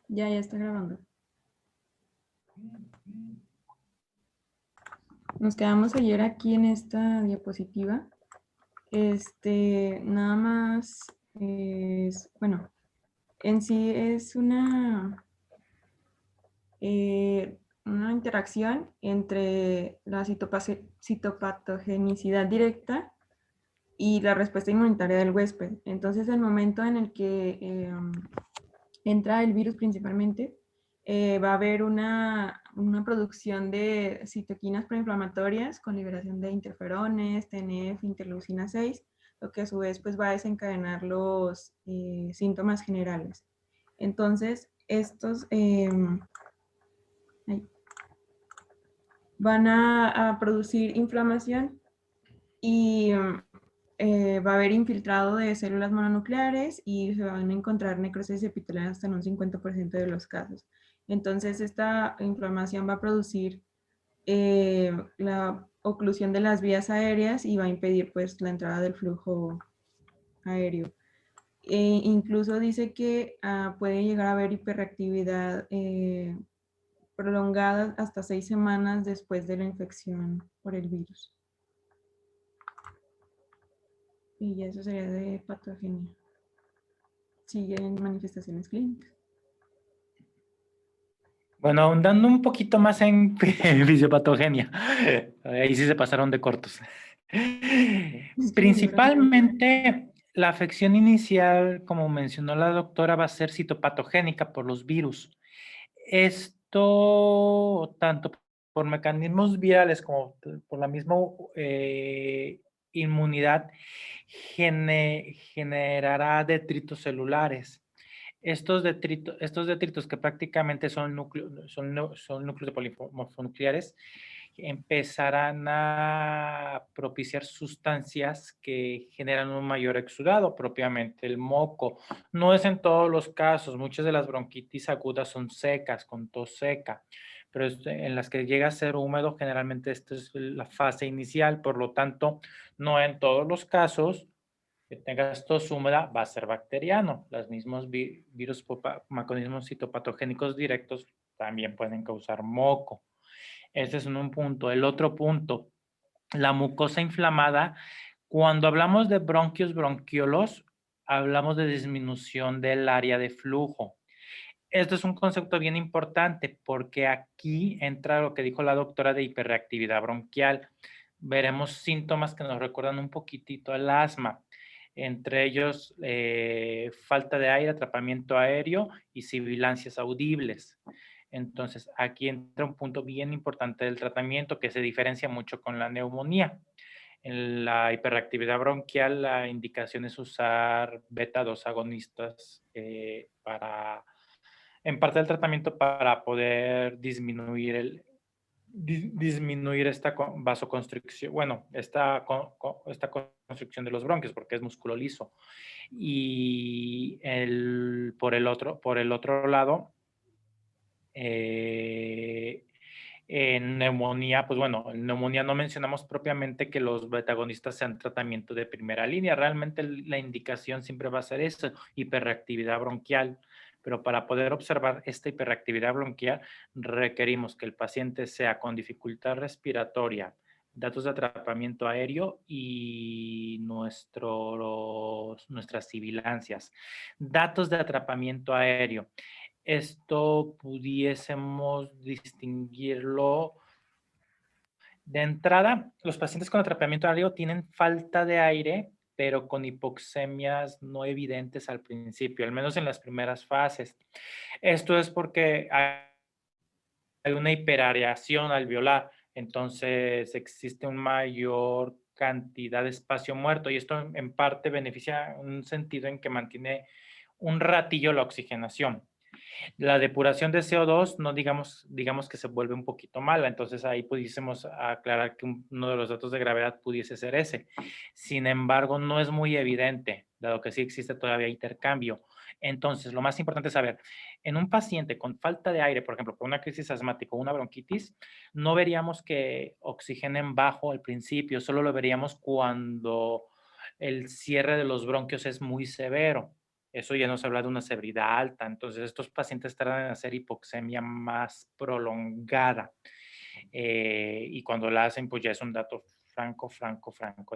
Ya está grabando. Nos quedamos ayer aquí en esta diapositiva. Nada más bueno, en sí es una interacción entre la citopatogenicidad directa y la respuesta inmunitaria del huésped. Entonces, el momento en el que entra el virus principalmente, va a haber una producción de citoquinas proinflamatorias con liberación de interferones, TNF, interleucina 6, lo que a su vez pues, va a desencadenar los síntomas generales. Entonces, estos van a producir inflamación y va a haber infiltrado de células mononucleares y se van a encontrar necrosis epitelial hasta en un 50% de los casos. Entonces, esta inflamación va a producir la oclusión de las vías aéreas y va a impedir pues, la entrada del flujo aéreo. Incluso dice que puede llegar a haber hiperreactividad prolongada hasta 6 semanas después de la infección por el virus. Y ya eso sería de patogenia. Siguen manifestaciones clínicas. Bueno, ahondando un poquito más en fisiopatogenia. Ahí sí se pasaron de cortos. Es que mi libro no Principalmente, la afección inicial, como mencionó la doctora, va a ser citopatogénica por los virus. Esto, tanto por mecanismos virales como por la misma inmunidad, generará detritos celulares. Estos detritos que prácticamente son núcleos de polimorfonucleares, empezarán a propiciar sustancias que generan un mayor exudado, propiamente el moco. No es en todos los casos, muchas de las bronquitis agudas son secas, con tos seca, pero en las que llega a ser húmedo, generalmente esta es la fase inicial, por lo tanto, no en todos los casos que tengas tos húmeda va a ser bacteriano. Los mismos virus mecanismos citopatogénicos directos también pueden causar moco. Ese es un punto. El otro punto, la mucosa inflamada. Cuando hablamos de bronquios, bronquiolos, hablamos de disminución del área de flujo. Esto es un concepto bien importante porque aquí entra lo que dijo la doctora de hiperreactividad bronquial. Veremos síntomas que nos recuerdan un poquitito al asma, entre ellos falta de aire, atrapamiento aéreo y sibilancias audibles. Entonces, aquí entra un punto bien importante del tratamiento que se diferencia mucho con la neumonía. En la hiperreactividad bronquial, la indicación es usar beta-2 agonistas en parte del tratamiento para poder disminuir esta vasoconstricción, bueno, esta constricción de los bronquios, porque es músculo liso. Y por el otro lado, en neumonía, pues bueno, en neumonía no mencionamos propiamente que los betagonistas sean tratamiento de primera línea. Realmente la indicación siempre va a ser eso, hiperreactividad bronquial. Pero para poder observar esta hiperreactividad bronquial, requerimos que el paciente sea con dificultad respiratoria, datos de atrapamiento aéreo y nuestras sibilancias. Datos de atrapamiento aéreo. Esto pudiésemos distinguirlo de entrada. Los pacientes con atrapamiento aéreo tienen falta de aire, pero con hipoxemias no evidentes al principio, al menos en las primeras fases. Esto es porque hay una hiperareación alveolar, entonces existe una mayor cantidad de espacio muerto y esto en parte beneficia en un sentido en que mantiene un ratillo la oxigenación. La depuración de CO2, no digamos que se vuelve un poquito mala, entonces ahí pudiésemos aclarar que uno de los datos de gravedad pudiese ser ese. Sin embargo, no es muy evidente, dado que sí existe todavía intercambio. Entonces, lo más importante es saber, en un paciente con falta de aire, por ejemplo, con una crisis asmática o una bronquitis, no veríamos que oxigenen bajo al principio, solo lo veríamos cuando el cierre de los bronquios es muy severo. Eso ya nos habla de una severidad alta. Entonces, estos pacientes tardan en hacer hipoxemia más prolongada. Y cuando la hacen, pues ya es un dato franco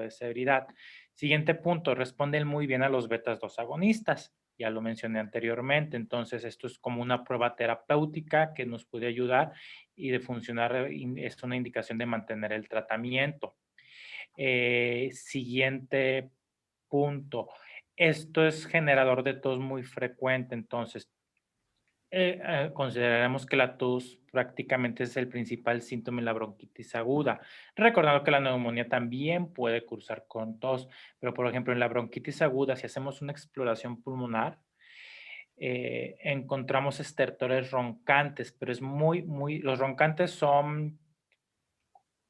de severidad. Siguiente punto, responden muy bien a los betas 2 agonistas. Ya lo mencioné anteriormente. Entonces, esto es como una prueba terapéutica que nos puede ayudar y de funcionar, es una indicación de mantener el tratamiento. Siguiente punto. Esto es generador de tos muy frecuente, entonces consideraremos que la tos prácticamente es el principal síntoma en la bronquitis aguda. Recordando que la neumonía también puede cursar con tos, pero por ejemplo en la bronquitis aguda, si hacemos una exploración pulmonar, encontramos estertores roncantes, pero es los roncantes son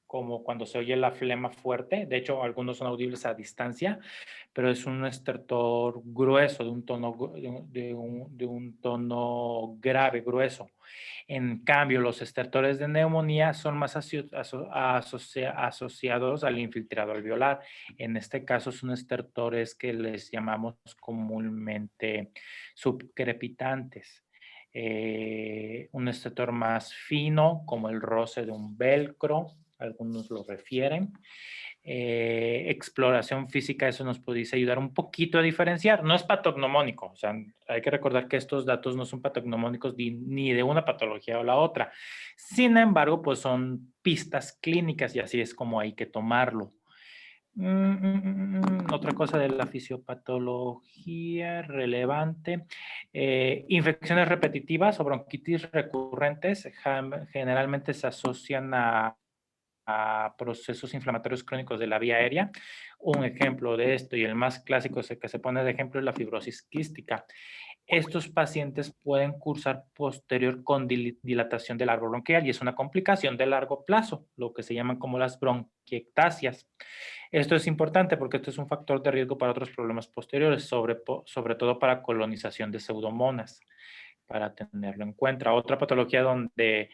como cuando se oye la flema fuerte. De hecho, algunos son audibles a distancia, pero es un estertor grueso, de un tono, de un tono grave, grueso. En cambio, los estertores de neumonía son más asociados al infiltrado alveolar. En este caso, son estertores que les llamamos comúnmente subcrepitantes. Un estertor más fino, como el roce de un velcro, algunos lo refieren. Exploración física, eso nos pudiese ayudar un poquito a diferenciar. No es patognomónico, o sea, hay que recordar que estos datos no son patognomónicos ni de una patología o la otra. Sin embargo, pues son pistas clínicas y así es como hay que tomarlo. Otra cosa de la fisiopatología relevante, infecciones repetitivas o bronquitis recurrentes generalmente se asocian a procesos inflamatorios crónicos de la vía aérea. Un ejemplo de esto y el más clásico que se pone de ejemplo es la fibrosis quística. Estos pacientes pueden cursar posterior con dilatación del árbol bronquial y es una complicación de largo plazo, lo que se llaman como las bronquiectasias. Esto es importante porque esto es un factor de riesgo para otros problemas posteriores, sobre todo para colonización de pseudomonas, para tenerlo en cuenta. Otra patología donde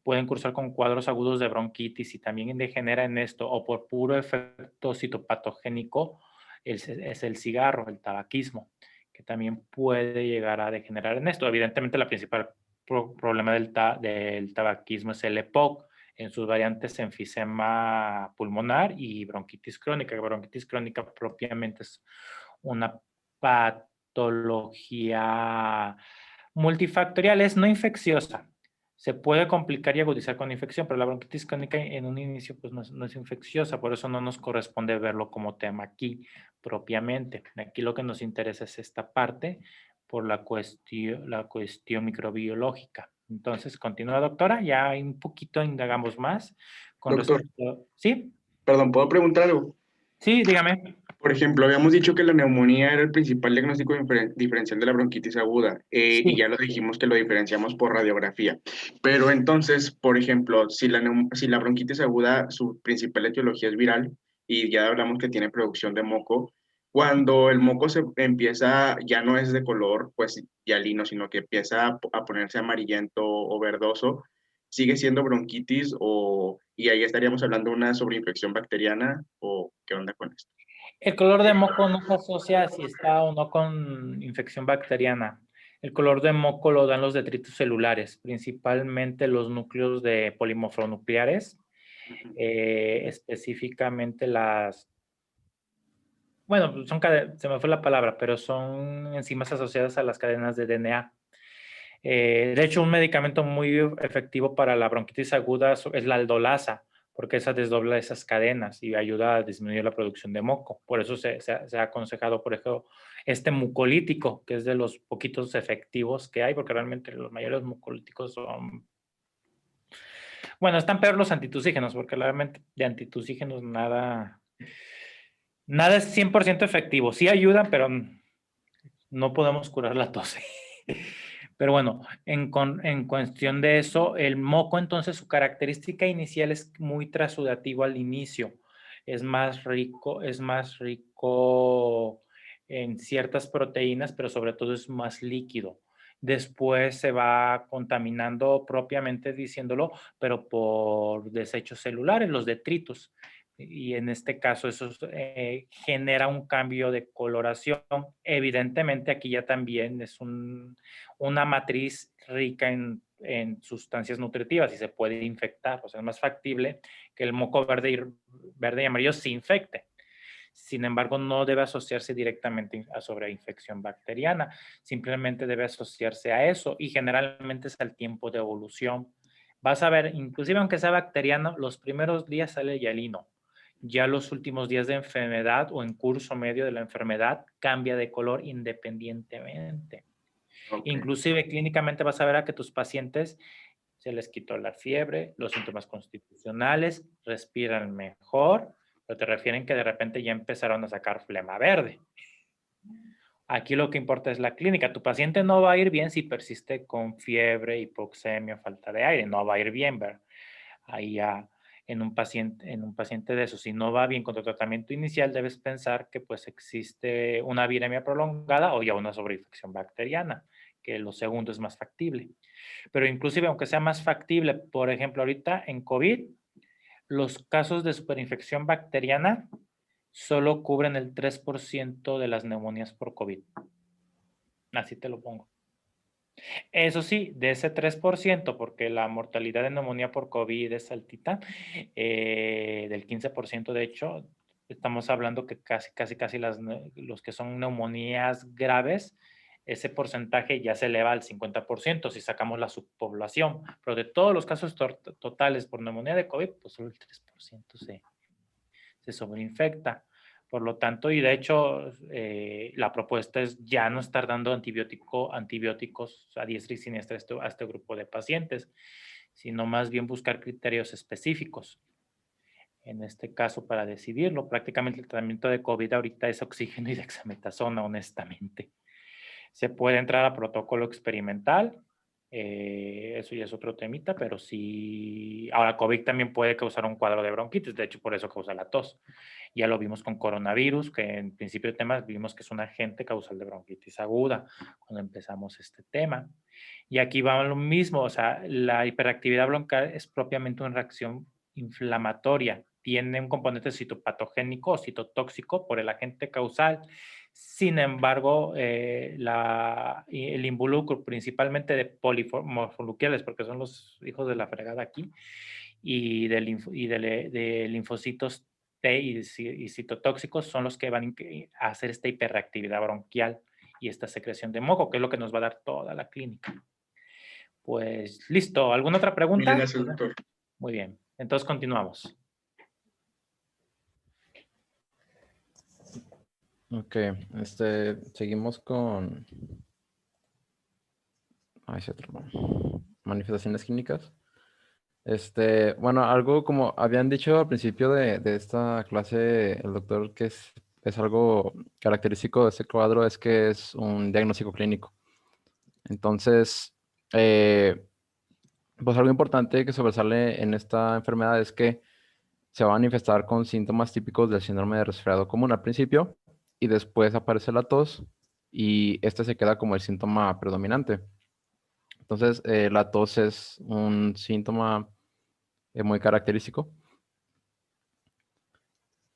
pueden cursar con cuadros agudos de bronquitis y también degenera en esto o por puro efecto citopatogénico es el cigarro, el tabaquismo, que también puede llegar a degenerar en esto. Evidentemente, la principal problema del tabaquismo es el EPOC, en sus variantes enfisema pulmonar y bronquitis crónica. Bronquitis crónica propiamente es una patología multifactorial, es no infecciosa. Se puede complicar y agudizar con infección, pero la bronquitis crónica en un inicio pues no es infecciosa, por eso no nos corresponde verlo como tema aquí propiamente. Aquí lo que nos interesa es esta parte por la cuestión microbiológica. Entonces, continúa, doctora, ya un poquito indagamos más con Doctor, respecto. ¿Sí? perdón, ¿puedo preguntar algo? Sí, dígame. Por ejemplo, habíamos dicho que la neumonía era el principal diagnóstico diferencial de la bronquitis aguda, y Sí. ya lo dijimos que lo diferenciamos por radiografía. Pero entonces, por ejemplo, si la bronquitis aguda, su principal etiología es viral, y ya hablamos que tiene producción de moco, cuando el moco se empieza, ya no es de color, pues, hialino, sino que empieza a ponerse amarillento o verdoso, ¿sigue siendo bronquitis y ahí estaríamos hablando de una sobreinfección bacteriana o qué onda con esto? El color de moco no se asocia si está o no con infección bacteriana. El color de moco lo dan los detritos celulares, principalmente los núcleos de polimorfonucleares, específicamente bueno, se me fue la palabra, pero son enzimas asociadas a las cadenas de DNA. De hecho, un medicamento muy efectivo para la bronquitis aguda es la aldolasa, porque esa desdobla esas cadenas y ayuda a disminuir la producción de moco. Por eso se ha aconsejado, por ejemplo, este mucolítico, que es de los poquitos efectivos que hay, porque realmente los mayores mucolíticos son... Bueno, están peor los antitusígenos, porque realmente de antitusígenos nada es 100% efectivo. Sí ayudan, pero no podemos curar la tos. Pero bueno, en cuestión de eso, el moco, entonces, su característica inicial es muy trasudativo al inicio. Es más rico en ciertas proteínas, pero sobre todo es más líquido. Después se va contaminando propiamente diciéndolo, pero por desechos celulares, los detritos. y en este caso eso genera un cambio de coloración. Evidentemente aquí ya también es una matriz rica en sustancias nutritivas y se puede infectar, o sea, es más factible que el moco verde y amarillo se infecte. Sin embargo, no debe asociarse directamente a sobreinfección bacteriana, simplemente debe asociarse a eso y generalmente es al tiempo de evolución. Vas a ver, inclusive aunque sea bacteriano, los primeros días sale hialino. Ya los últimos días de enfermedad o en curso medio de la enfermedad cambia de color independientemente. Ok. Inclusive clínicamente vas a ver a que tus pacientes se les quitó la fiebre, los síntomas constitucionales, respiran mejor, pero te refieren que de repente ya empezaron a sacar flema verde. Aquí lo que importa es la clínica. Tu paciente no va a ir bien si persiste con fiebre, hipoxemia, falta de aire. No va a ir bien, ¿verdad? Ahí ya en un paciente de eso, si no va bien con tu tratamiento inicial, debes pensar que pues existe una viremia prolongada o ya una sobreinfección bacteriana, que lo segundo es más factible. Pero inclusive aunque sea más factible, por ejemplo, ahorita en COVID, los casos de superinfección bacteriana solo cubren el 3% de las neumonías por COVID. Así te lo pongo. Eso sí, de ese 3%, porque la mortalidad de neumonía por COVID es altita, del 15% de hecho, estamos hablando que casi los que son neumonías graves, ese porcentaje ya se eleva al 50% si sacamos la subpoblación, pero de todos los casos totales por neumonía de COVID, pues solo el 3% se sobreinfecta. Por lo tanto, y de hecho, la propuesta es ya no estar dando antibióticos a diestra y siniestra a este grupo de pacientes, sino más bien buscar criterios específicos. En este caso, para decidirlo, prácticamente el tratamiento de COVID ahorita es oxígeno y dexametasona, honestamente. Se puede entrar a protocolo experimental, eso ya es otro temita, pero sí, ahora COVID también puede causar un cuadro de bronquitis, de hecho por eso causa la tos. Ya lo vimos con coronavirus, que en principio de temas vimos que es un agente causal de bronquitis aguda cuando empezamos este tema. Y aquí va lo mismo, o sea, la hiperactividad bronquial es propiamente una reacción inflamatoria, tiene un componente citopatogénico o citotóxico por el agente causal. Sin embargo, el involucro principalmente de polimorfoluquiales, porque son los hijos de la fregada aquí, y de linfocitos T y citotóxicos son los que van a hacer esta hiperreactividad bronquial y esta secreción de moco, que es lo que nos va a dar toda la clínica. Pues listo, ¿alguna otra Mil pregunta? gracias, doctor. Muy bien, entonces continuamos. Ok, seguimos con manifestaciones clínicas. Bueno, algo como habían dicho al principio de esta clase, el doctor, que es algo característico de este cuadro, es que es un diagnóstico clínico. Entonces, pues algo importante que sobresale en esta enfermedad es que se va a manifestar con síntomas típicos del síndrome de resfriado común al principio y después aparece la tos y este se queda como el síntoma predominante. Entonces, la tos es un síntoma muy característico.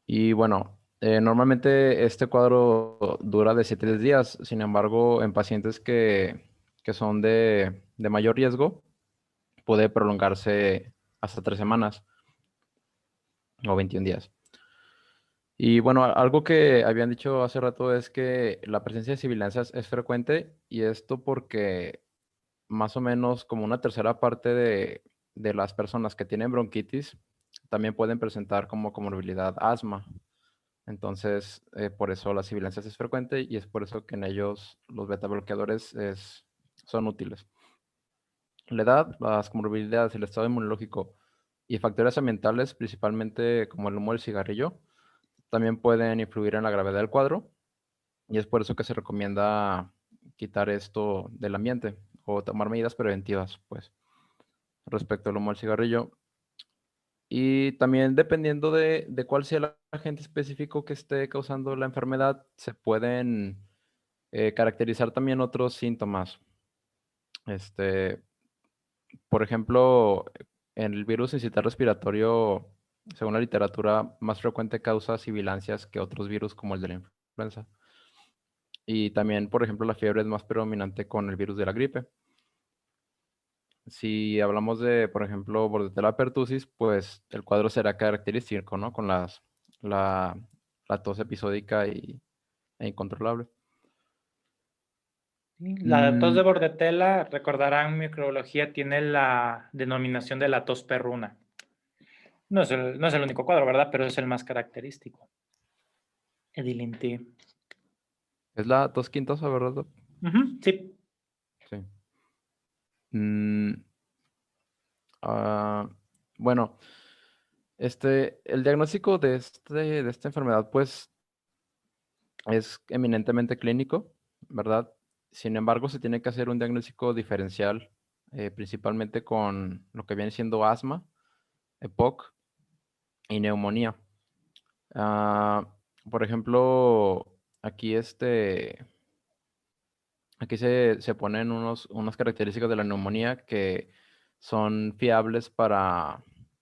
Y bueno, normalmente este cuadro dura de 7 a 10 días. Sin embargo, en pacientes que son de mayor riesgo, puede prolongarse hasta 3 semanas o 21 días. Y bueno, algo que habían dicho hace rato es que la presencia de sibilancias es frecuente y esto porque más o menos como una tercera parte de las personas que tienen bronquitis también pueden presentar como comorbilidad asma. Entonces, por eso la sibilancias es frecuente y es por eso que en ellos los beta bloqueadores son útiles. La edad, las comorbilidades, el estado inmunológico y factores ambientales, principalmente como el humo del cigarrillo, también pueden influir en la gravedad del cuadro y es por eso que se recomienda quitar esto del ambiente o tomar medidas preventivas, pues, respecto al humo del cigarrillo. Y también dependiendo de cuál sea el agente específico que esté causando la enfermedad, se pueden caracterizar también otros síntomas. Por ejemplo, en el virus incitar respiratorio según la literatura, más frecuente causa sibilancias que otros virus como el de la influenza. Y también, por ejemplo, la fiebre es más predominante con el virus de la gripe. Si hablamos de, por ejemplo, Bordetella pertussis, pues el cuadro será característico, ¿no? Con la, la tos episódica e incontrolable. La tos de Mm, Bordetella, recordarán, microbiología tiene la denominación de la tos perruna. No es el único cuadro, ¿verdad? Pero es el más característico. Edilinti. es la tos quintosa, ¿verdad, Doc? Sí. Sí. Mm, ah, bueno, el diagnóstico de esta enfermedad, pues, es eminentemente clínico, ¿verdad? Sin embargo, se tiene que hacer un diagnóstico diferencial, principalmente con lo que viene siendo asma, EPOC y neumonía. Ah, por ejemplo, aquí aquí se ponen unas características de la neumonía que son fiables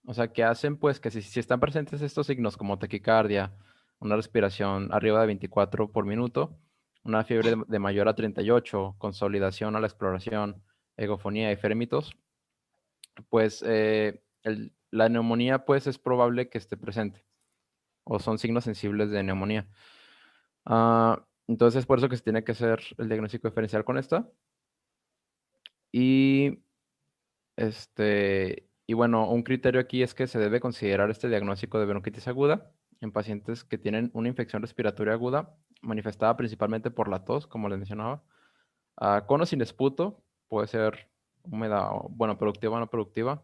o sea, que hacen pues que si están presentes estos signos como taquicardia, una respiración arriba de 24 por minuto, una fiebre de mayor a 38, consolidación a la exploración, egofonía y fémitos, pues la neumonía pues es probable que esté presente o son signos sensibles de neumonía. Entonces, por eso que se tiene que hacer el diagnóstico diferencial con esta. Y, y bueno, un criterio aquí es que se debe considerar este diagnóstico de bronquitis aguda en pacientes que tienen una infección respiratoria aguda, manifestada principalmente por la tos, como les mencionaba, con o sin esputo, puede ser húmeda, bueno, productiva o no productiva,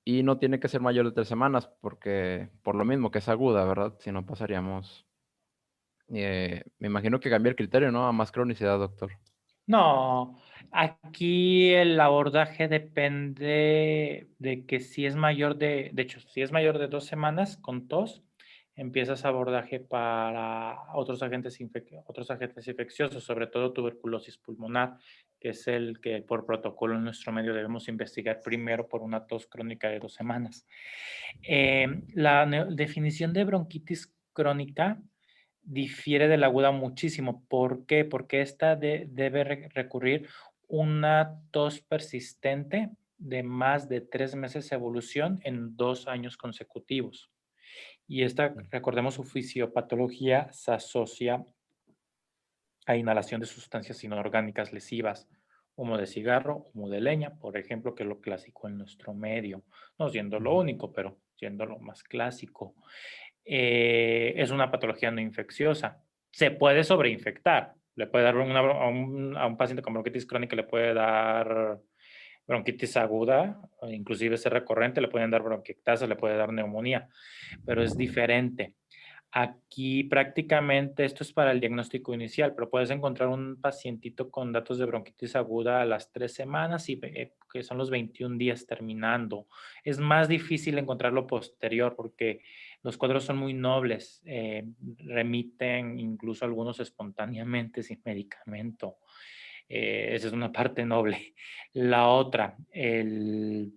y no tiene que ser mayor de 3 semanas, porque por lo mismo que es aguda, ¿verdad? Si no pasaríamos, me imagino que cambia el criterio, ¿no? A más cronicidad, doctor. No, aquí el abordaje depende de que si es mayor de hecho, si es mayor de 2 semanas con tos, empiezas abordaje para otros agentes infecciosos, sobre todo tuberculosis pulmonar, que es el que por protocolo en nuestro medio debemos investigar primero por una tos crónica de 2 semanas. La definición de bronquitis crónica difiere de la aguda muchísimo. ¿Por qué? Porque esta debe recurrir una tos persistente de más de 3 meses de evolución en 2 años consecutivos. Y esta, recordemos, su fisiopatología se asocia a inhalación de sustancias inorgánicas lesivas, humo de cigarro, humo de leña, por ejemplo, que es lo clásico en nuestro medio, no siendo lo único, pero siendo lo más clásico. Es una patología no infecciosa. Se puede sobreinfectar. Le puede dar a un paciente con bronquitis crónica, le puede dar bronquitis aguda, o inclusive ser recurrente, le pueden dar bronquiectasia, le puede dar neumonía, pero es diferente. Aquí prácticamente esto es para el diagnóstico inicial, pero puedes encontrar un pacientito con datos de bronquitis aguda a las 3 semanas y que son los 21 días terminando. Es más difícil encontrarlo posterior porque los cuadros son muy nobles, remiten incluso algunos espontáneamente sin medicamento. Esa es una parte noble. La otra, el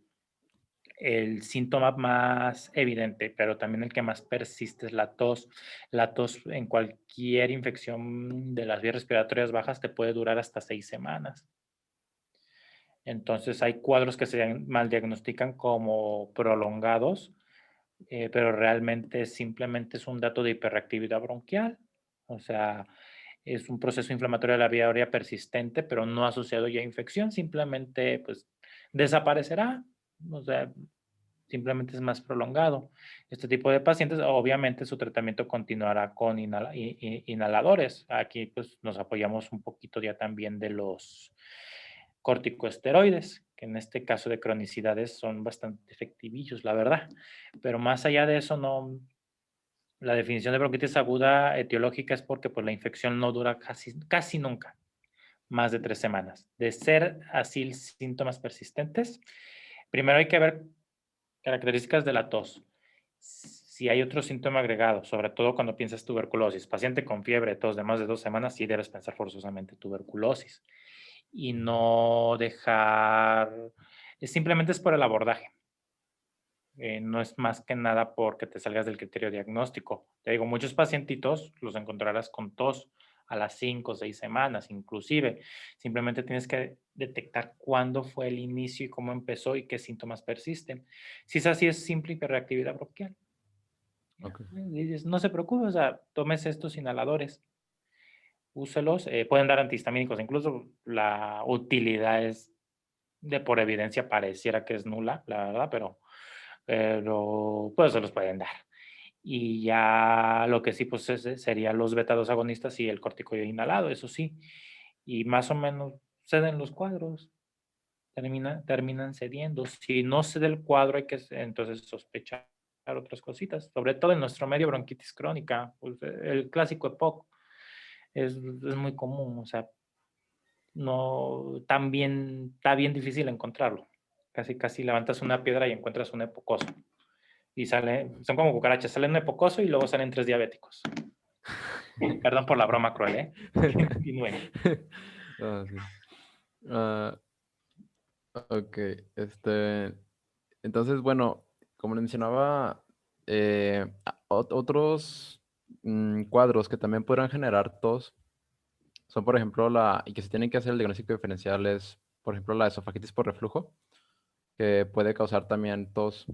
síntoma más evidente, pero también el que más persiste es la tos. La tos en cualquier infección de las vías respiratorias bajas te puede durar hasta 6 semanas. Entonces hay cuadros que se mal diagnostican como prolongados, pero realmente simplemente es un dato de hiperreactividad bronquial. O sea, es un proceso inflamatorio de la vía aérea persistente, pero no asociado ya a infección, simplemente pues desaparecerá. O sea, simplemente es más prolongado. Este tipo de pacientes, obviamente, su tratamiento continuará con inhaladores. Aquí pues nos apoyamos un poquito ya también de los corticosteroides, que en este caso de cronicidades son bastante efectivillos, la verdad. Pero más allá de eso, no. La definición de bronquitis aguda etiológica es porque pues, la infección no dura casi nunca más de 3 semanas. De ser así síntomas persistentes, primero hay que ver características de la tos. Si hay otro síntoma agregado, sobre todo cuando piensas tuberculosis, paciente con fiebre, tos de más de 2 semanas, sí debes pensar forzosamente tuberculosis y no dejar, simplemente es por el abordaje. No es más que nada porque te salgas del criterio diagnóstico. Te digo, muchos pacientitos los encontrarás con tos a las 5 o 6 semanas, inclusive. Simplemente tienes que detectar cuándo fue el inicio y cómo empezó y qué síntomas persisten. Si es así, es simple hiperreactividad bronquial. Ok. Dices, no se preocupe, o sea, tomes estos inhaladores, úselos, pueden dar antihistamínicos, incluso la utilidad es de por evidencia pareciera que es nula, la verdad, pero pues se los pueden dar. Y ya lo que sí, pues serían los beta-2 agonistas y el corticoide inhalado, eso sí. Y más o menos ceden los cuadros, terminan cediendo. Si no cede el cuadro, hay que entonces sospechar otras cositas, sobre todo en nuestro medio bronquitis crónica, pues, el clásico EPOC es muy común, o sea, no, está bien difícil encontrarlo. Casi levantas una piedra y encuentras un epocoso. Y son como cucarachas, salen un epocoso y luego salen 3 diabéticos. Perdón por la broma cruel, ¿eh? Continúen. Ah, sí. Ah, ok, entonces, bueno, como les mencionaba, otros cuadros que también podrán generar tos son, por ejemplo, y que se tienen que hacer el diagnóstico diferencial es, por ejemplo, la esofagitis por reflujo, que puede causar también tos,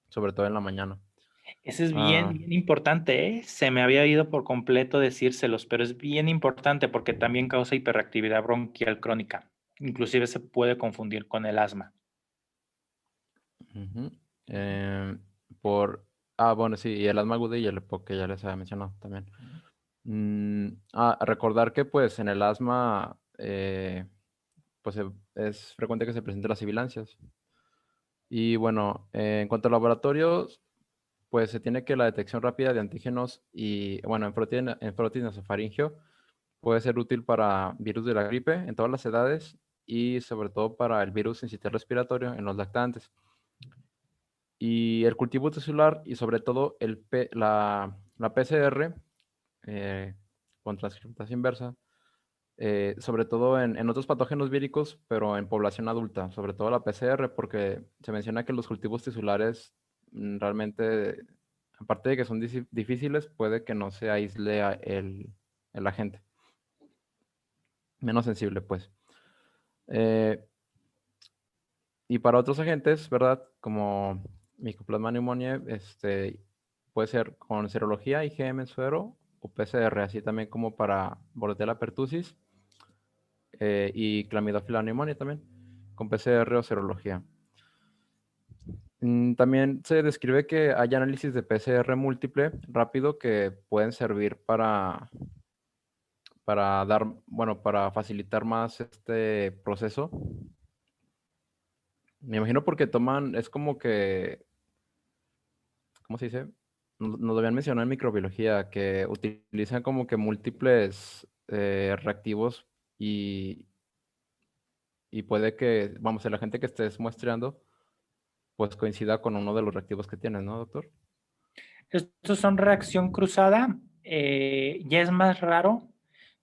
sobre todo en la mañana. Ese es Ah, bien importante, ¿eh? Se me había ido por completo decírselos, pero es bien importante porque también causa hiperreactividad bronquial crónica. Inclusive se puede confundir con el asma. ujú. Em, bueno, sí, y el asma aguda y el EPOC, que ya les había mencionado también. Recordar que pues en el asma pues es frecuente que se presenten las sibilancias. Y bueno, en cuanto a laboratorios, pues se tiene que la detección rápida de antígenos y bueno, en frotis nasofaringio puede ser útil para virus de la gripe en todas las edades y sobre todo para el virus sincitial respiratorio en los lactantes. Y el cultivo tisular y sobre todo la PCR con transcriptasa inversa, sobre todo en otros patógenos víricos, pero en población adulta, sobre todo la PCR, porque se menciona que los cultivos tisulares realmente, aparte de que son difíciles, puede que no se aísle el agente. Menos sensible, pues. Eh, y para otros agentes, ¿verdad? Como Mycoplasma pneumoniae, puede ser con serología, IgM en suero o PCR, así también como para Bordetella pertussis y Chlamydophila pneumoniae también, con PCR o serología. También se describe que hay análisis de PCR múltiple rápido que pueden servir para facilitar más este proceso. Me imagino porque es como que, ¿cómo se dice? Nos lo habían mencionado en microbiología, que utilizan como que múltiples reactivos y puede que, vamos, la gente que estés muestreando, pues coincida con uno de los reactivos que tienes, ¿no, doctor? Estos son reacción cruzada, ya es más raro,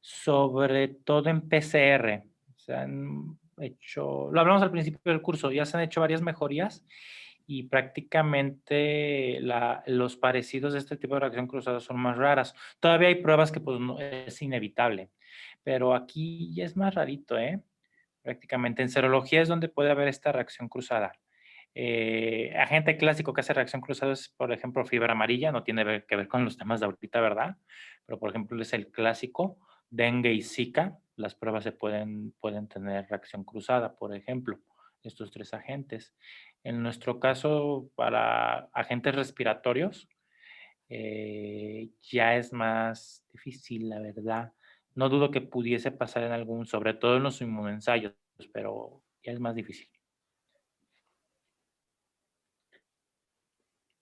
sobre todo en PCR. Se han hecho, lo hablamos al principio del curso, ya se han hecho varias mejorías y prácticamente los parecidos de este tipo de reacción cruzada son más raras. Todavía hay pruebas que pues no, es inevitable, pero aquí ya es más rarito, ¿eh? Prácticamente en serología es donde puede haber esta reacción cruzada. Agente clásico que hace reacción cruzada es, por ejemplo, fiebre amarilla, no tiene que ver con los temas de ahorita, ¿verdad? Pero, por ejemplo, es el clásico, dengue y zika, las pruebas pueden tener reacción cruzada, por ejemplo, estos 3 agentes. En nuestro caso, para agentes respiratorios, ya es más difícil, la verdad. No dudo que pudiese pasar en algún, sobre todo en los inmunoensayos, pero ya es más difícil.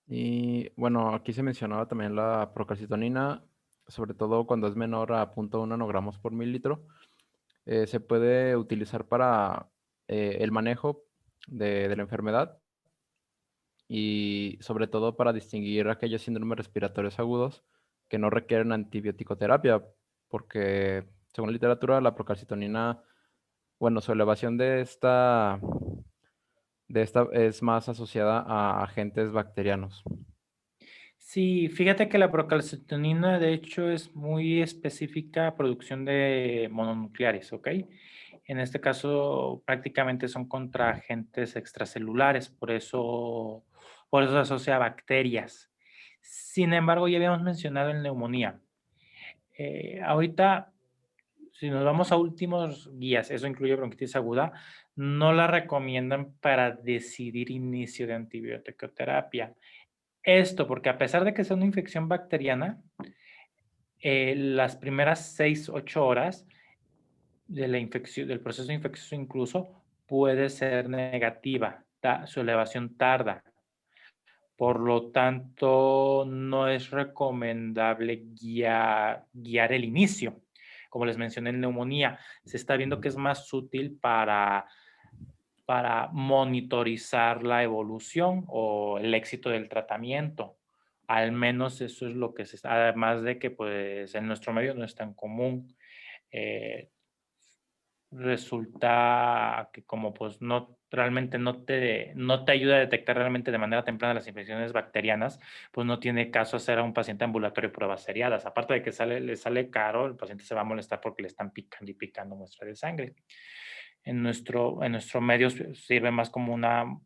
Y bueno, aquí se mencionaba también la procalcitonina, sobre todo cuando es menor a 0.1 nanogramos por mililitro. Se puede utilizar para el manejo de la enfermedad y sobre todo para distinguir aquellos síndromes respiratorios agudos que no requieren antibiótico-terapia, porque según la literatura, la procalcitonina, bueno, su elevación de esta es más asociada a agentes bacterianos. Sí, fíjate que la procalcitonina de hecho es muy específica a producción de mononucleares, ¿ok? En este caso prácticamente son contra agentes extracelulares, por eso se asocia a bacterias. Sin embargo, ya habíamos mencionado en neumonía. Ahorita, si nos vamos a últimos guías, eso incluye bronquitis aguda, no la recomiendan para decidir inicio de antibiótico-terapia. Esto porque a pesar de que sea una infección bacteriana, las primeras 6, 8 horas de la infección, del proceso infeccioso incluso, puede ser negativa. Su elevación tarda. Por lo tanto, no es recomendable guiar el inicio. Como les mencioné en neumonía, se está viendo que es más útil para monitorizar la evolución o el éxito del tratamiento. Al menos eso es lo que se está, además de que pues en nuestro medio no es tan común. Resulta que como pues no realmente no te ayuda a detectar realmente de manera temprana las infecciones bacterianas, pues no tiene caso hacer a un paciente ambulatorio pruebas seriadas. Aparte de que le sale caro, el paciente se va a molestar porque le están picando y picando muestra de sangre. En nuestro medio sirve más como una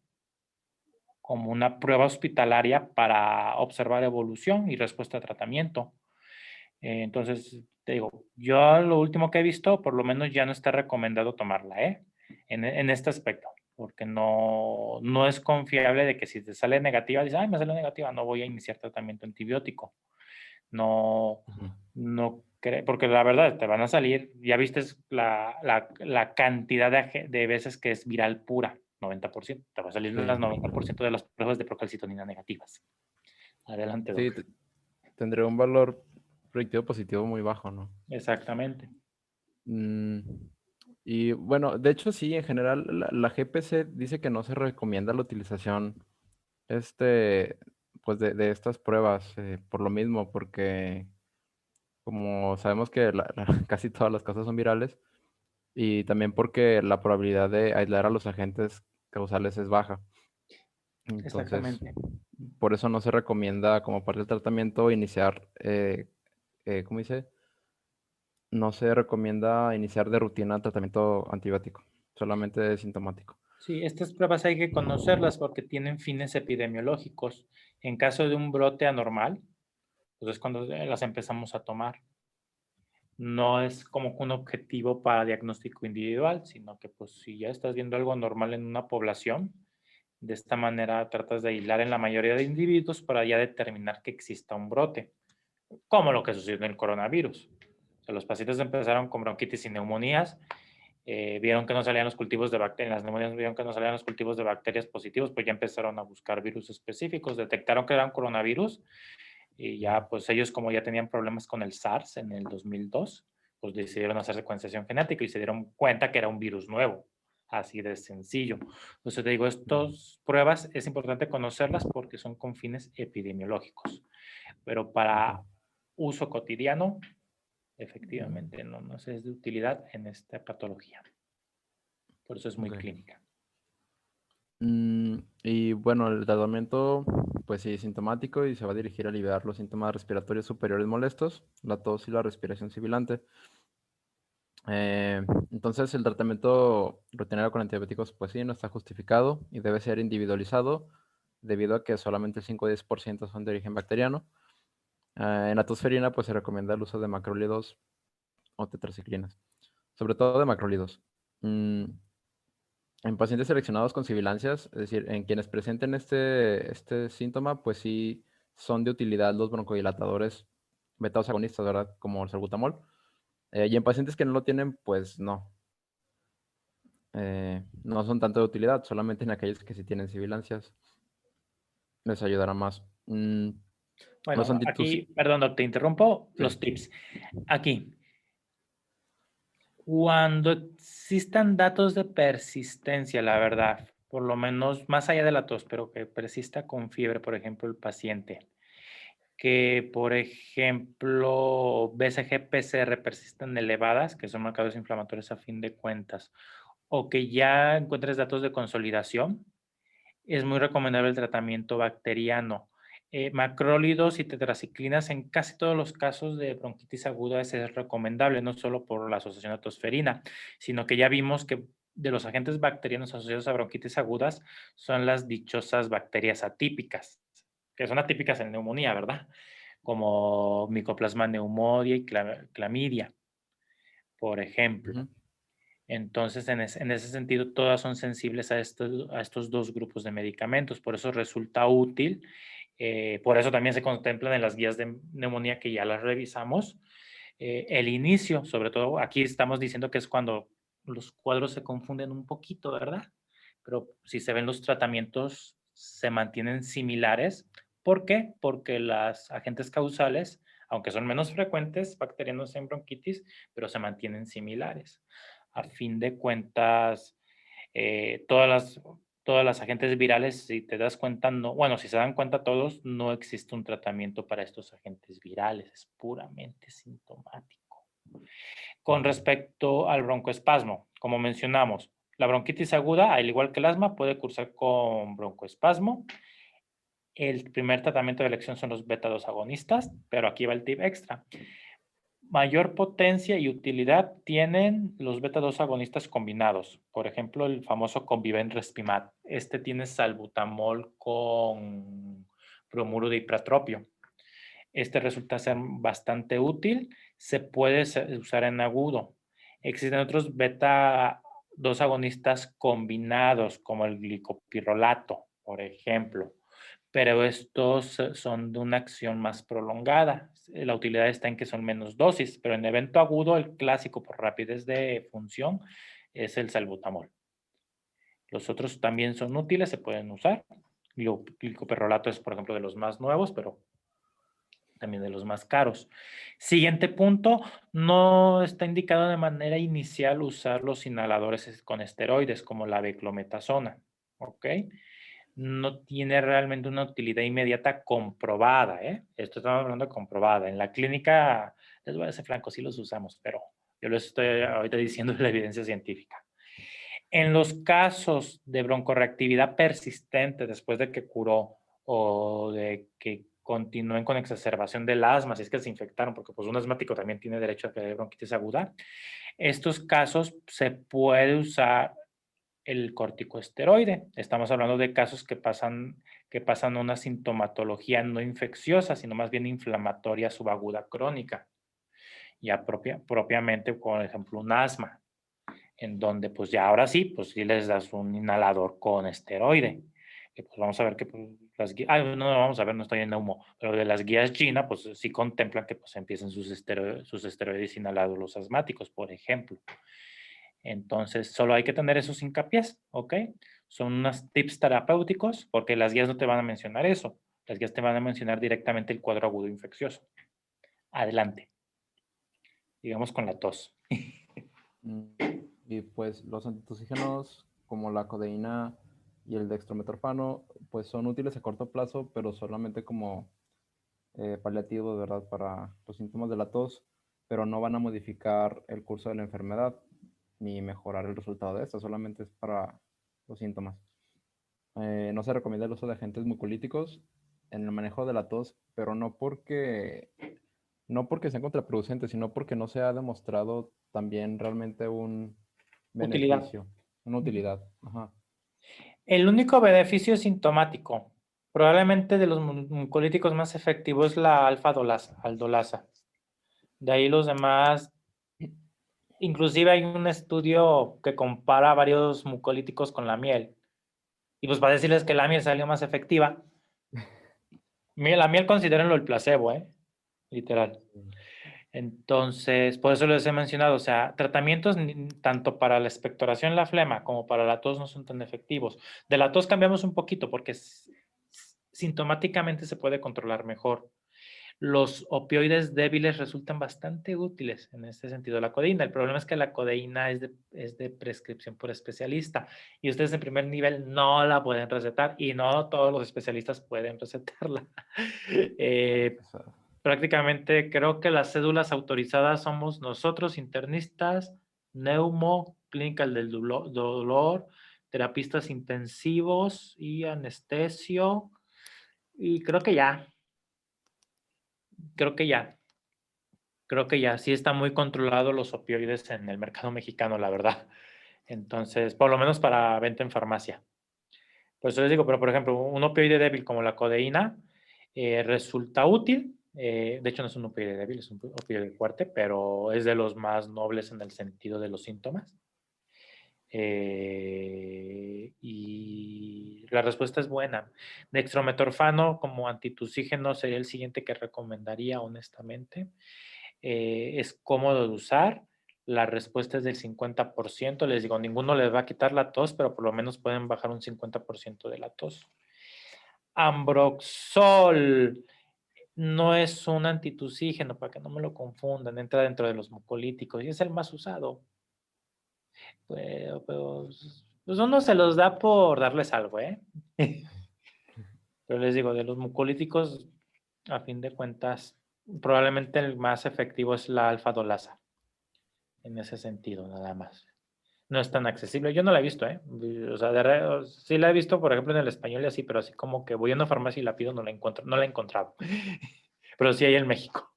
prueba hospitalaria para observar evolución y respuesta a tratamiento. Entonces, te digo, yo lo último que he visto, por lo menos ya no está recomendado tomarla, en este aspecto, porque no es confiable de que si te sale negativa, dices, ay, me salió negativa, no voy a iniciar tratamiento antibiótico. No, Ujú. porque la verdad, te van a salir, ya viste la cantidad de veces que es viral pura, 90%. Te va a salir Sí, las 90% de las pruebas de procalcitonina negativas. Adelante, sí, doc. tendría un valor predictivo positivo muy bajo, ¿no? Exactamente. Mm, y bueno, de hecho sí, en general la GPC dice que no se recomienda la utilización pues de estas pruebas, por lo mismo, porque como sabemos que casi todas las causas son virales, y también porque la probabilidad de aislar a los agentes causales es baja. Entonces, Exactamente. por eso no se recomienda como parte del tratamiento iniciar, ¿cómo dice? No se recomienda iniciar de rutina tratamiento antibiótico, solamente sintomático. Sí, estas pruebas hay que conocerlas porque tienen fines epidemiológicos. En caso de un brote anormal, pues es cuando las empezamos a tomar. No es como un objetivo para diagnóstico individual, sino que pues si ya estás viendo algo normal en una población, de esta manera tratas de aislar en la mayoría de individuos para ya determinar que exista un brote, como lo que sucedió en el coronavirus. O sea, los pacientes empezaron con bronquitis y neumonías, vieron que no salían los cultivos de bacterias, en las neumonías vieron que no salían los cultivos de bacterias positivos, pues ya empezaron a buscar virus específicos, detectaron que eran coronavirus y ya pues ellos como ya tenían problemas con el SARS en el 2002, pues decidieron hacer secuenciación genética y se dieron cuenta que era un virus nuevo, así de sencillo. Entonces te digo, estas pruebas es importante conocerlas porque son con fines epidemiológicos, pero para uso cotidiano, efectivamente no es de utilidad en esta patología. Por eso es muy Ok. clínica. Y bueno, el tratamiento, pues sí, es sintomático y se va a dirigir a aliviar los síntomas respiratorios superiores molestos, la tos y la respiración sibilante. Entonces, el tratamiento rutinario con antibióticos, pues sí, no está justificado y debe ser individualizado debido a que solamente el 5 o 10% son de origen bacteriano. En la tosferina, pues se recomienda el uso de macrólidos o tetraciclinas, sobre todo de macrólidos. Mm, En pacientes seleccionados con sibilancias, es decir, en quienes presenten este síntoma, pues sí son de utilidad los broncodilatadores beta-2 agonistas, ¿verdad? Como el salbutamol. Y en pacientes que no lo tienen, pues no. No son tanto de utilidad, solamente en aquellos que sí tienen sibilancias les ayudará más. Los Bueno, aquí, antitusí... perdón, doc, te interrumpo, Sí. los tips. Aquí, cuando existan datos de persistencia, la verdad, por lo menos más allá de la tos, pero que persista con fiebre, por ejemplo, el paciente, que por ejemplo BCG, PCR persistan elevadas, que son marcadores inflamatorios a fin de cuentas, o que ya encuentres datos de consolidación, es muy recomendable el tratamiento bacteriano. Macrólidos y tetraciclinas en casi todos los casos de bronquitis aguda es recomendable, no solo por la asociación a tosferina, sino que ya vimos que de los agentes bacterianos asociados a bronquitis agudas son las dichosas bacterias atípicas, que son atípicas en neumonía, ¿verdad? Como Mycoplasma pneumoniae y clamidia, por ejemplo. Entonces, en ese sentido, todas son sensibles a estos dos grupos de medicamentos. Por eso resulta útil. Por eso también se contemplan en las guías de neumonía que ya las revisamos. El inicio, sobre todo, aquí estamos diciendo que es cuando los cuadros se confunden un poquito, ¿verdad? Pero si se ven los tratamientos, se mantienen similares. ¿Por qué? Porque los agentes causales, aunque son menos frecuentes, bacterianos en bronquitis, pero se mantienen similares. A fin de cuentas, todas las agentes virales, si te das cuenta, no, bueno, si se dan cuenta todos, no existe un tratamiento para estos agentes virales, es puramente sintomático. Con respecto al broncoespasmo, como mencionamos, la bronquitis aguda, al igual que el asma, puede cursar con broncoespasmo. El primer tratamiento de elección son los beta-2 agonistas, pero aquí va el tip extra. Mayor potencia y utilidad tienen los beta-2 agonistas combinados. Por ejemplo, el famoso Conviven Respimat. Este tiene salbutamol con bromuro de ipratropio. Este resulta ser bastante útil. Se puede usar en agudo. Existen otros beta-2 agonistas combinados, como el glicopirrolato, por ejemplo. Pero estos son de una acción más prolongada. La utilidad está en que son menos dosis, pero en evento agudo, el clásico por rapidez de función es el salbutamol. Los otros también son útiles, se pueden usar. Glicoperrolato es, por ejemplo, de los más nuevos, pero también de los más caros. Siguiente punto, no está indicado de manera inicial usar los inhaladores con esteroides como la beclometasona, ¿ok? No tiene realmente una utilidad inmediata comprobada, ¿eh? Esto estamos hablando de comprobada. En la clínica, les voy a ser franco, sí los usamos, pero yo les estoy ahorita diciendo la evidencia científica. En los casos de broncorreactividad persistente después de que curó o de que continúen con exacerbación del asma, si es que se infectaron, porque pues un asmático también tiene derecho a tener bronquitis aguda, estos casos se puede usar el corticosteroide. Estamos hablando de casos que pasan una sintomatología no infecciosa, sino más bien inflamatoria subaguda crónica. Ya propiamente, por ejemplo, un asma, en donde pues ya ahora sí, pues sí les das un inhalador con esteroide. Que pues vamos a ver que pues, las guías, no vamos a ver, no estoy en humo, pero de las guías China, pues sí contemplan que pues empiecen sus esteroides inhalados los asmáticos, por ejemplo. Entonces, solo hay que tener esos hincapiés, ¿ok? Son unos tips terapéuticos, porque las guías no te van a mencionar eso. Las guías te van a mencionar directamente el cuadro agudo infeccioso. Adelante. Digamos con la tos. Y pues los antitusígenos como la codeína y el dextrometorfano pues son útiles a corto plazo, pero solamente como paliativo, de verdad, para los síntomas de la tos, pero no van a modificar el curso de la enfermedad ni mejorar el resultado de esta, solamente es para los síntomas. No se recomienda el uso de agentes mucolíticos en el manejo de la tos, pero no porque sean contraproducentes, sino porque no se ha demostrado también realmente un beneficio, una utilidad. Ajá. El único beneficio sintomático, probablemente de los mucolíticos más efectivos, es la aldolasa. De ahí los demás, inclusive hay un estudio que compara varios mucolíticos con la miel. Y pues para decirles que la miel salió más efectiva. La miel considérenlo el placebo, literal. Entonces, por eso les he mencionado, o sea, tratamientos tanto para la expectoración, la flema, como para la tos no son tan efectivos. De la tos cambiamos un poquito porque sintomáticamente se puede controlar mejor. Los opioides débiles resultan bastante útiles en este sentido. La codeína, el problema es que la codeína es de prescripción por especialista y ustedes en primer nivel no la pueden recetar y no todos los especialistas pueden recetarla. Prácticamente creo que las cédulas autorizadas somos nosotros, internistas, neumo, clínica del dolor, terapistas intensivos y anestesio. Y creo que ya. Creo que ya. Sí está muy controlado los opioides en el mercado mexicano, la verdad. Entonces, por lo menos para venta en farmacia. Por eso les digo, pero por ejemplo, un opioide débil como la codeína resulta útil. De hecho, no es un opioide débil, es un opioide fuerte, pero es de los más nobles en el sentido de los síntomas. Y la respuesta es buena. Dextrometorfano como antitusígeno sería el siguiente que recomendaría, honestamente. Es cómodo de usar. La respuesta es del 50%. Les digo, ninguno les va a quitar la tos, pero por lo menos pueden bajar un 50% de la tos. Ambroxol no es un antitusígeno, para que no me lo confundan. Entra dentro de los mucolíticos y es el más usado. Pues uno se los da por darles algo, ¿eh? Pero les digo, de los mucolíticos, a fin de cuentas, probablemente el más efectivo es la alfa-dolasa. En ese sentido, nada más. No es tan accesible. Yo no la he visto, ¿eh? O sea, sí la he visto, por ejemplo, en el español y así, pero así como que voy a una farmacia y la pido, no la encuentro, no la he encontrado. Pero sí hay en México.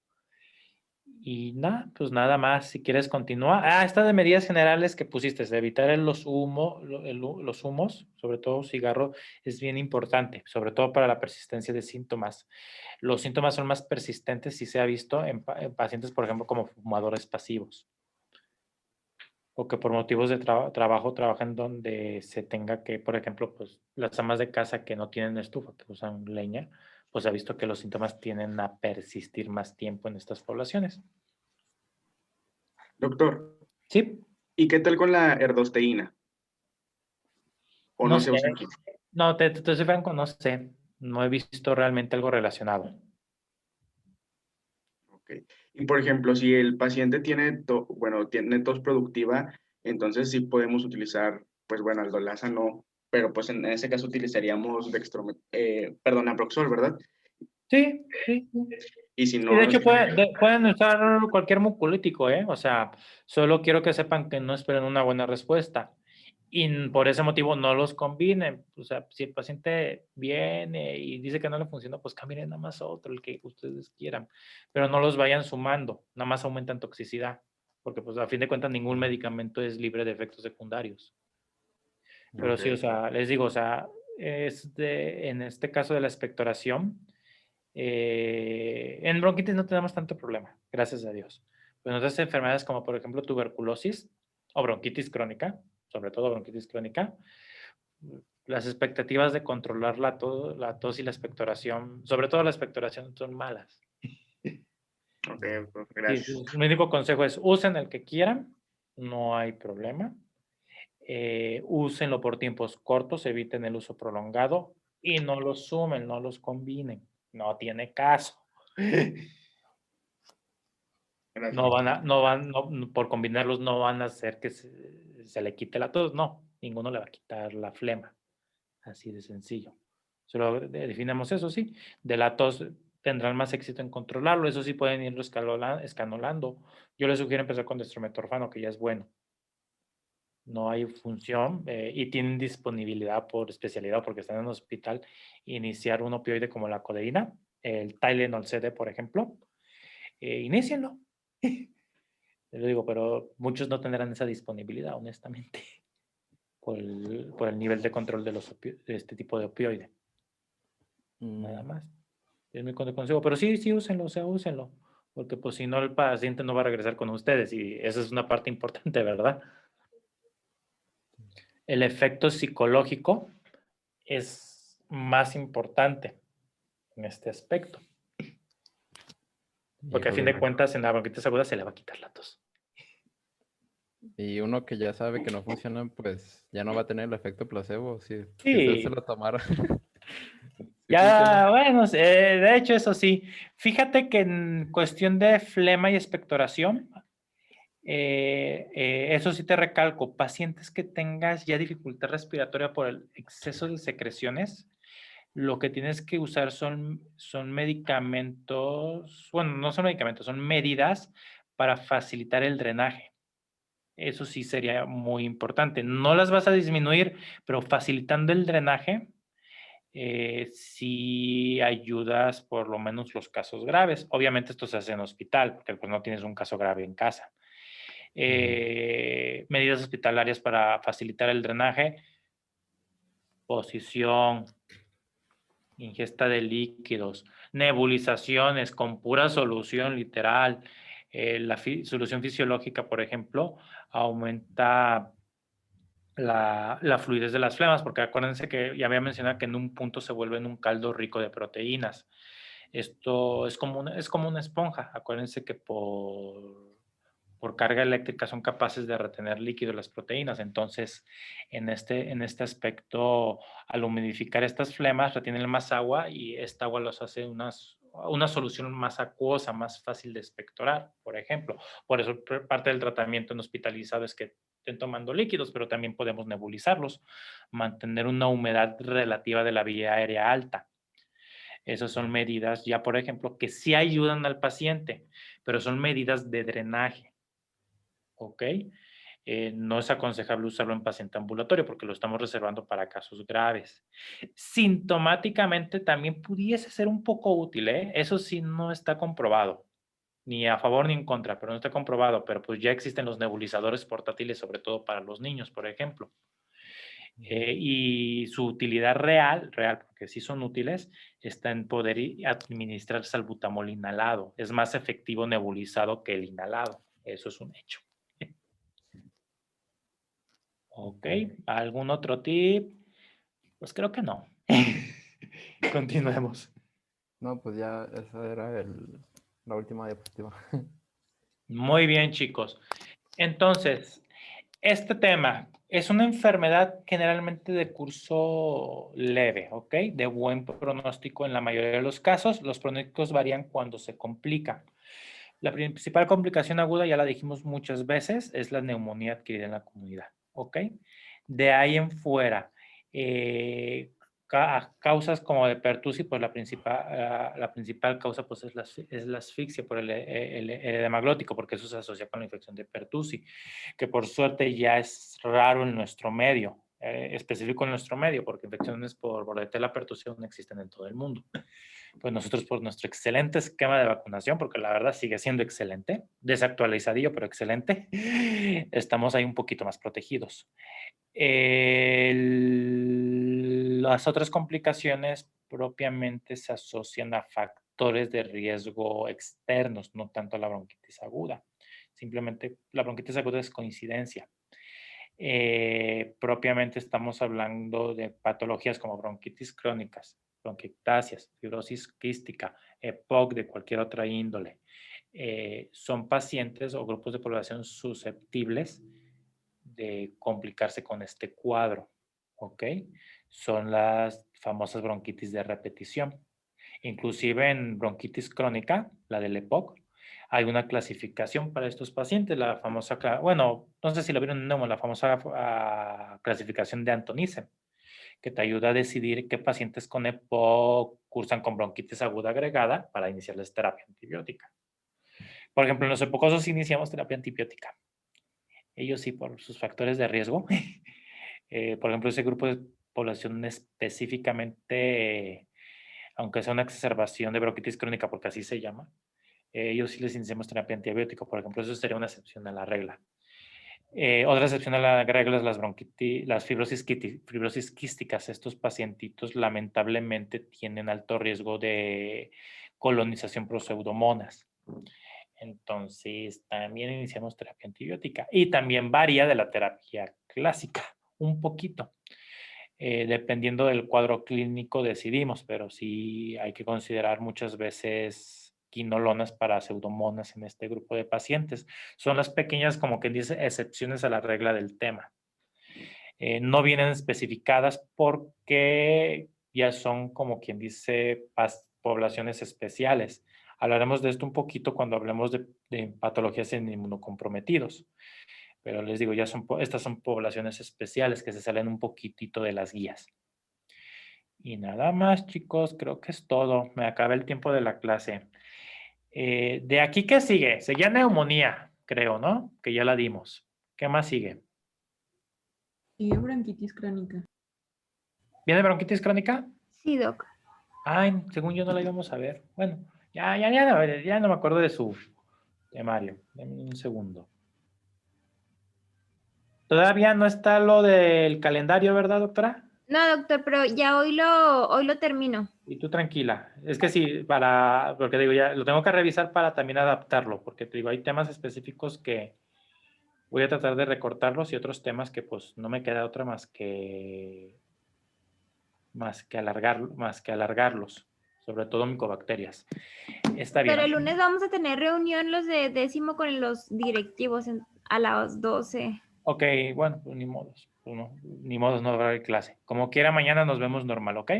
Y nada, pues nada más, si quieres continuar. Esta de medidas generales que pusiste, de evitar los humos, sobre todo cigarro, es bien importante, sobre todo para la persistencia de síntomas. Los síntomas son más persistentes si se ha visto en pacientes, por ejemplo, como fumadores pasivos, o que por motivos de trabajo trabajan donde se tenga que, por ejemplo, pues las amas de casa que no tienen estufa, que usan leña, pues se ha visto que los síntomas tienden a persistir más tiempo en estas poblaciones. Doctor, Sí, ¿y qué tal con la erdosteína? ¿O no no se sé. usa aquí? No, te soy franco, no sé. No he visto realmente algo relacionado. Ok. Y por ejemplo, si el paciente tiene, tiene tos productiva, entonces sí podemos utilizar, pues bueno, aldolasa no, pero pues en ese caso utilizaríamos Naproxol, ¿verdad? Sí, sí, sí. Y si Y de no, hecho pueden usar cualquier mucolítico, ¿eh? O sea, solo quiero que sepan que no esperen una buena respuesta. Y por ese motivo no los combinen. O sea, si el paciente viene y dice que no le funciona, pues cambien nada más a otro, el que ustedes quieran. Pero no los vayan sumando, nada más aumentan toxicidad. Porque pues a fin de cuentas ningún medicamento es libre de efectos secundarios. Pero sí, o Ok. sea, les digo, o sea, en este caso de la expectoración, en bronquitis no tenemos tanto problema, gracias a Dios. Pero en otras enfermedades como por ejemplo tuberculosis o bronquitis crónica, sobre todo bronquitis crónica, las expectativas de controlar la tos y la expectoración, sobre todo la expectoración, son malas. Ok, pues, Sí, gracias. mi único consejo es usen el que quieran, no hay problema. Úsenlo por tiempos cortos, eviten el uso prolongado y no los sumen, no los combinen. No tiene caso. Gracias. Por combinarlos no van a hacer que se le quite la tos. No, ninguno le va a quitar la flema. Así de sencillo. Solo definamos eso, sí. De la tos tendrán más éxito en controlarlo. Eso sí pueden irlo escanolando. Yo les sugiero empezar con dextrometorfano, que ya es bueno. No hay función y tienen disponibilidad por especialidad porque están en un hospital, iniciar un opioide como la codeína, el Tylenol CD, por ejemplo, inícienlo. Te lo digo, pero muchos no tendrán esa disponibilidad, honestamente, por el nivel de control de de este tipo de opioide. Nada más. Es mi consejo. Pero sí, sí, úsenlo, o sea, úsenlo. Porque pues si no, el paciente no va a regresar con ustedes y esa es una parte importante, ¿verdad? El efecto psicológico es más importante en este aspecto. Porque a fin de Híjole. cuentas en la bronquitis aguda se le va a quitar la tos. Y uno que ya sabe que no funciona, pues ya no va a tener el efecto placebo. Si usted se Sí, lo tomara, sí funciona. ya, bueno, de hecho eso sí. Fíjate que en cuestión de flema y expectoración, eso sí te recalco, pacientes que tengas ya dificultad respiratoria por el exceso de secreciones, lo que tienes que usar son medicamentos, bueno, no son medicamentos, son medidas para facilitar el drenaje. Eso sí sería muy importante. No las vas a disminuir, pero facilitando el drenaje, sí ayudas por lo menos los casos graves. Obviamente esto se hace en hospital, porque pues no tienes un caso grave en casa. Medidas hospitalarias para facilitar el drenaje: posición, ingesta de líquidos, nebulizaciones con pura solución literal. La solución fisiológica, por ejemplo, aumenta la fluidez de las flemas, porque acuérdense que ya había mencionado que en un punto se vuelve en un caldo rico de proteínas. Esto es como una esponja. Acuérdense que por carga eléctrica son capaces de retener líquido las proteínas. Entonces, en este aspecto, al humidificar estas flemas, retienen más agua y esta agua los hace una solución más acuosa, más fácil de expectorar, por ejemplo. Por eso parte del tratamiento en hospitalizado es que estén tomando líquidos, pero también podemos nebulizarlos, mantener una humedad relativa de la vía aérea alta. Esas son medidas ya, por ejemplo, que sí ayudan al paciente, pero son medidas de drenaje. ¿Ok? No es aconsejable usarlo en paciente ambulatorio porque lo estamos reservando para casos graves. Sintomáticamente también pudiese ser un poco útil, ¿eh? Eso sí no está comprobado, ni a favor ni en contra, pero no está comprobado. Pero pues ya existen los nebulizadores portátiles, sobre todo para los niños, por ejemplo. Y su utilidad real, porque sí son útiles, está en poder administrar salbutamol inhalado. Es más efectivo nebulizado que el inhalado. Eso es un hecho. Ok, ¿algún otro tip? Pues creo que no. Continuemos. No, pues ya esa era la última diapositiva. Muy bien, chicos. Entonces, este tema es una enfermedad generalmente de curso leve, ¿ok? De buen pronóstico en la mayoría de los casos. Los pronósticos varían cuando se complica. La principal complicación aguda, ya la dijimos muchas veces, es la neumonía adquirida en la comunidad, ¿ok? De ahí en fuera, causas como de pertussis, pues la principal causa pues es la asfixia por el edema glótico, porque eso se asocia con la infección de pertussis, que por suerte ya es raro en nuestro medio, específico en nuestro medio, porque infecciones por bordetella pertussis no existen en todo el mundo. Pues nosotros por nuestro excelente esquema de vacunación, porque la verdad sigue siendo excelente, desactualizadillo, pero excelente, estamos ahí un poquito más protegidos. Las otras complicaciones propiamente se asocian a factores de riesgo externos, no tanto a la bronquitis aguda. Simplemente la bronquitis aguda es coincidencia. Propiamente estamos hablando de patologías como bronquitis crónicas, bronquiectasias, fibrosis quística, EPOC de cualquier otra índole. Son pacientes o grupos de población susceptibles de complicarse con este cuadro, ¿ok? Son las famosas bronquitis de repetición. Inclusive en bronquitis crónica, la del EPOC, hay una clasificación para estos pacientes, la famosa, bueno, no sé si lo vieron en Neumo, la famosa clasificación de Antonisen, que te ayuda a decidir qué pacientes con EPOC cursan con bronquitis aguda agregada para iniciarles terapia antibiótica. Por ejemplo, en los epocosos iniciamos terapia antibiótica. Ellos sí, por sus factores de riesgo. Por ejemplo, ese grupo de población específicamente, aunque sea una exacerbación de bronquitis crónica, porque así se llama, ellos sí les iniciamos terapia antibiótica, por ejemplo, eso sería una excepción a la regla. Otra excepción a la regla es las fibrosis quísticas. Estos pacientitos lamentablemente tienen alto riesgo de colonización por pseudomonas. Entonces, también iniciamos terapia antibiótica y también varía de la terapia clásica, un poquito. Dependiendo del cuadro clínico decidimos, pero sí hay que considerar muchas veces quinolonas para pseudomonas en este grupo de pacientes. Son las pequeñas, como que dice, excepciones a la regla del tema. No vienen especificadas porque ya son, como quien dice, poblaciones especiales. Hablaremos de esto un poquito cuando hablemos de patologías en inmunocomprometidos. Pero les digo, estas son poblaciones especiales que se salen un poquitito de las guías. Y nada más, chicos, creo que es todo. Me acaba el tiempo de la clase. De aquí, ¿qué sigue? Seguía neumonía, creo, ¿no? Que ya la dimos. ¿Qué más sigue? Sigue bronquitis crónica. ¿Viene bronquitis crónica? Sí, Doc. Ay, según yo no la íbamos a ver. Bueno, ya no me acuerdo de su temario. Dame un segundo. Todavía no está lo del calendario, ¿verdad, doctora? No, doctor, pero ya hoy lo termino. Y tú tranquila. Es que sí, porque digo, ya lo tengo que revisar para también adaptarlo, porque te digo, hay temas específicos que voy a tratar de recortarlos y otros temas que pues no me queda otra más que alargarlos, sobre todo micobacterias. Está bien. Pero el lunes vamos a tener reunión los de 10º con los directivos a las 12. Ok, bueno, pues ni modos. Pues no, ni modos, no habrá clase. Como quiera, mañana nos vemos normal, ¿ok?